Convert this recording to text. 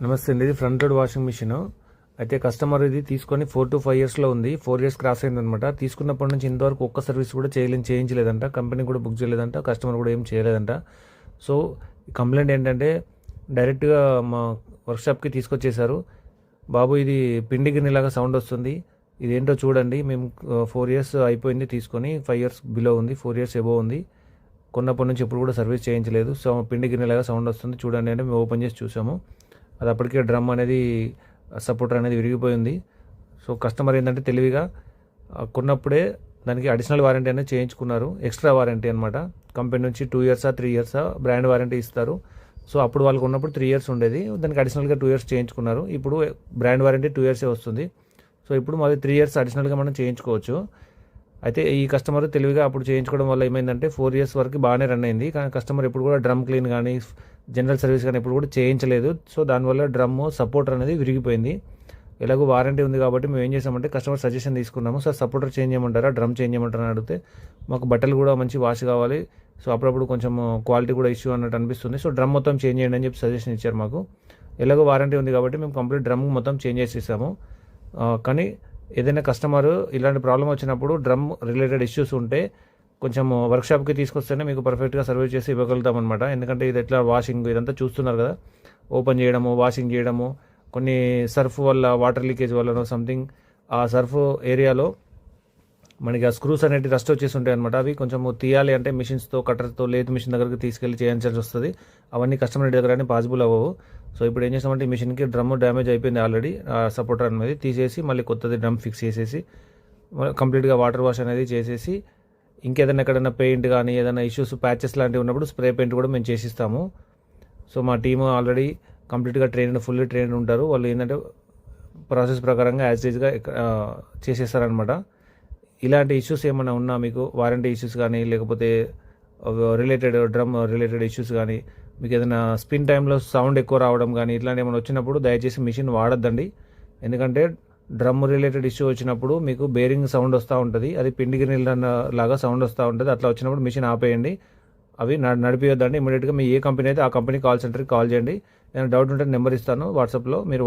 నమస్తే అండి. ఇది ఫ్రంట్ లోడ్ వాషింగ్ మిషన్. అయితే కస్టమర్ ఇది తీసుకొని 4 to 5 ఇయర్స్లో ఉంది. 4 ఇయర్స్ క్రాస్ అయిందనమాట. తీసుకున్నప్పటి నుంచి ఇంతవరకు ఒక్క సర్వీస్ కూడా చేయించలేదంట. కంపెనీ కూడా బుక్ చేయలేదంట. కస్టమర్ కూడా ఏం చేయలేదంట. సో కంప్లైంట్ ఏంటంటే డైరెక్ట్గా మా వర్క్షాప్కి తీసుకొచ్చేసారు. బాబు ఇది పిండి గిన్నెలాగా సౌండ్ వస్తుంది, ఇదేంటో చూడండి. మేము 4 ఇయర్స్ అయిపోయింది తీసుకొని, 5 ఇయర్స్ బిలో ఉంది, 4 ఇయర్స్ ఎబో ఉంది. కొన్నప్పటి నుంచి ఎప్పుడు కూడా సర్వీస్ చేయించలేదు. సో పిండి గిన్నెలాగా సౌండ్ వస్తుంది చూడండి అంటే మేము ఓపెన్ చేసి చూసాము. అది అప్పటికే డ్రమ్ అనేది సపోర్టర్ అనేది విరిగిపోయింది. సో కస్టమర్ ఏంటంటే తెలివిగా కొన్నప్పుడే దానికి అడిషనల్ వారంటీ అనేది చేయించుకున్నారు. ఎక్స్ట్రా వారంటీ అనమాట. కంపెనీ నుంచి 2 ఇయర్సా 3 ఇయర్సా బ్రాండ్ వారంటీ ఇస్తారు. సో అప్పుడు వాళ్ళకు ఉన్నప్పుడు 3 ఇయర్స్ ఉండేది, దానికి అడిషనల్గా 2 ఇయర్స్ చేయించుకున్నారు. ఇప్పుడు బ్రాండ్ వారంటీ 2 ఇయర్సే వస్తుంది. సో ఇప్పుడు మాది 3 ఇయర్స్ అడిషనల్గా మనం చేయించుకోవచ్చు. అయితే ఈ కస్టమర్ తెలివిగా అప్పుడు చేయించుకోవడం వల్ల ఏమైందంటే 4 ఇయర్స్ వరకు బాగానే రన్ అయింది. కానీ కస్టమర్ ఎప్పుడు కూడా డ్రమ్ క్లీన్ కానీ జనరల్ సర్వీస్ కానీ ఎప్పుడు కూడా చేయించలేదు. సో దానివల్ల డ్రమ్ సపోర్టర్ అనేది విరిగిపోయింది. ఎలాగో వారంటీ ఉంది కాబట్టి మేము ఏం చేసామంటే కస్టమర్ సజెషన్ తీసుకున్నాము. సార్ సపోర్టర్ చేంజ్ చేయమంటారా, డ్రమ్ చేంజ్ చేయమంటారా అని అడిగితే మాకు బట్టలు కూడా మంచి వాష్ కావాలి, సో అప్పుడప్పుడు కొంచెం క్వాలిటీ కూడా ఇష్యూ అన్నట్టు అనిపిస్తుంది, సో డ్రమ్ మొత్తం చేంజ్ చేయండి అని చెప్పి సజెషన్ ఇచ్చారు మాకు. ఎలాగో వారంటీ ఉంది కాబట్టి మేము కంప్లీట్ డ్రమ్ మొత్తం చేంజ్ చేసేసాము. కానీ ఏదైనా కస్టమర్ ఇలాంటి ప్రాబ్లం వచ్చినప్పుడు డ్రమ్ రిలేటెడ్ ఇష్యూస్ ఉంటే కొంచెం వర్క్షాప్కి తీసుకొస్తేనే మీకు పర్ఫెక్ట్గా సర్వీస్ చేసి ఇవ్వగలుగుతాం అనమాట. ఎందుకంటే ఇది ఎట్లా వాషింగ్ ఇదంతా చూస్తున్నారు కదా, ఓపెన్ చేయడము, వాషింగ్ చేయడము, కొన్ని సర్ఫ్ వల్ల వాటర్ లీకేజ్ వల్ల సంథింగ్ ఆ సర్ఫ్ ఏరియాలో మనకి ఆ స్క్రూస్ అనేవి రస్ట్ వచ్చేసి ఉంటాయి అనమాట. అవి కొంచెం తీయాలి అంటే మిషన్స్తో, కట్టర్తో, లేత్ మిషన్ దగ్గరికి తీసుకెళ్ళి చేయించాల్సి వస్తుంది. అవన్నీ కస్టమర్ దగ్గర పాసిబుల్ అవ్వవు. సో ఇప్పుడు ఏం చేస్తామంటే ఈ మిషన్కి డ్రమ్ డ్యామేజ్ అయిపోయింది ఆల్రెడీ, సపోర్టర్ అనేది తీసేసి మళ్ళీ కొత్తది డ్రమ్ ఫిక్స్ చేసేసి కంప్లీట్గా వాటర్ వాష్ అనేది చేసేసి, ఇంకేదైనా ఎక్కడైనా పెయింట్ కానీ ఏదైనా ఇష్యూస్ ప్యాచెస్ లాంటివి ఉన్నప్పుడు స్ప్రే పెయింట్ కూడా మేము చేసిస్తాము. సో మా టీము ఆల్రెడీ కంప్లీట్గా ఫుల్లీ ట్రైన్డ్ ఉంటారు. వాళ్ళు ఏంటంటే ప్రాసెస్ ప్రకారంగా యాజ్ ఈజ్గా చేసేస్తారనమాట. ఇలాంటి ఇష్యూస్ ఏమైనా ఉన్నా మీకు వారంటీ ఇష్యూస్ కానీ లేకపోతే డ్రమ్ రిలేటెడ్ ఇష్యూస్ కానీ, మీకు ఏదైనా స్పిన్ టైంలో సౌండ్ ఎక్కువ రావడం కానీ ఇట్లాంటి ఏమైనా వచ్చినప్పుడు దయచేసి మిషన్ వాడొద్దండి. ఎందుకంటే డ్రమ్ రిలేటెడ్ ఇష్యూ వచ్చినప్పుడు మీకు బేరింగ్ సౌండ్ వస్తూ ఉంటుంది, అది పిండి గిన్నెల లాగా సౌండ్ వస్తూ ఉంటుంది. అట్లా వచ్చినప్పుడు మిషన్ ఆపేయండి, అవి నడిపియొద్దండి. ఇమీడియట్గా మీ ఏ కంపెనీ అయితే ఆ కంపెనీ కాల్ సెంటర్కి కాల్ చేయండి. ఏదైనా డౌట్ ఉంటే నెంబర్ ఇస్తాను వాట్సాప్లో, మీరు